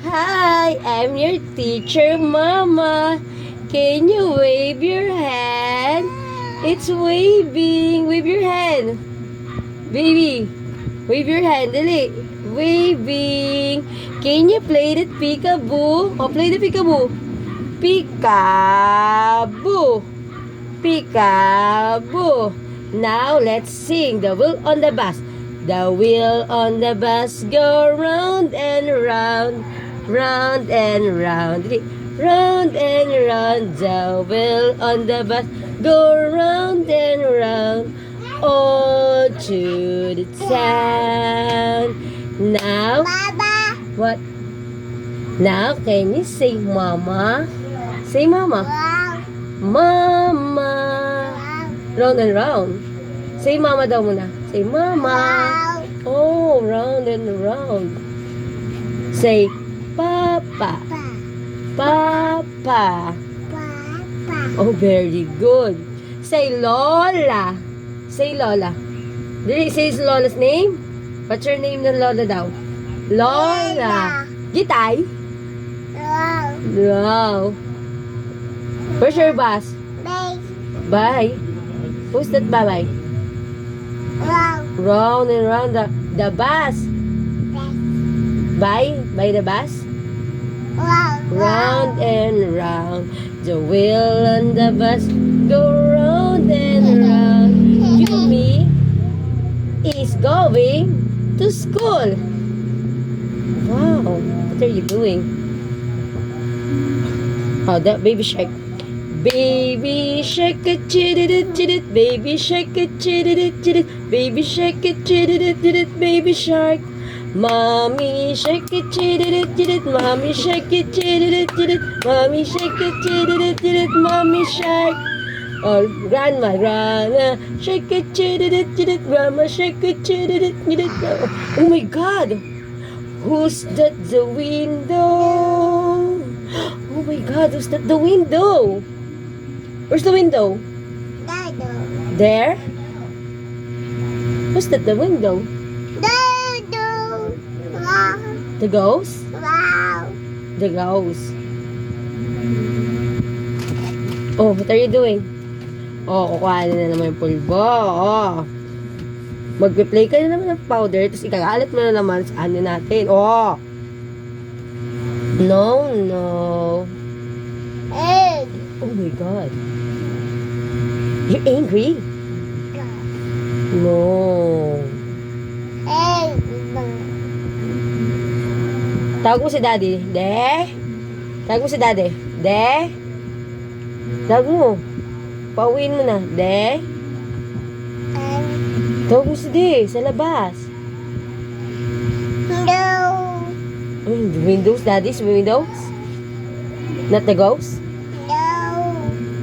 Hi, I'm your teacher, Mama. Can you wave your hand? It's waving. Wave your hand. Baby, wave your hand. Dali. Waving. Can you play that peekaboo? Oh, play the peekaboo. Peekaboo. Peekaboo. Now let's sing the wheel on the bus. The wheel on the bus go round and round, round and round. Round and round. The wheel on the bus go round and round, all to the town. Now, Baba. what? Now, can you say Mama? Say Mama. Wow. Mama. Wow. Round and round. Say Mama daw muna. Say Mama. Wow. Oh, round and round. Say Papa. Pa. Papa. Papa. Oh, very good. Say Lola. Say Lola. Did it say Lola's name? What's your name ng Lola daw? Lola. Gitay? Wow. Wow. Where's your bus? Bye. Bye. Who's that bye-bye? Wow. Round and round the bus. Bye. By the bus. Wow. Round and round. The wheel on the bus go round and round. Yumi is going to school. Wow. What are you doing? Oh, that baby shark. Baby shark, chitty-dit-chitty, baby shark, chitty-dit-chitty, baby shark, chitty-dit-chitty, baby shark. Mommy shark, chitty-dit-chitty, mommy shark, chitty-dit-chitty, mommy shark, chitty-dit-chitty, mommy shark. Oh, grandma shark, chitty-dit-chitty, grandma shark, chitty-dit-chitty. Oh my God! Who's that the window? Oh my God, who's that the window? Where's the window? Dado. There? Who's that the window? Dado. Wow. The ghost? Wow. The ghost. Oh, what are you doing? Oh, kukuha na naman yung pulbo. Oh. Magpe-play ka na naman ng powder, tapos ikakalat mo na naman sa ano natin. Oh. No, no. Egg. Oh my God. You're angry? No. Egg. Tawag mo si Daddy. De? Tawag mo si Daddy. De? Tawag mo. Pauwiin mo na. De? Tawag mo si De sa labas. No. The windows, Daddy's windows? Not the ghost? No.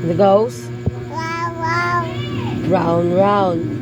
The ghost? Wow. Wow. Round, round.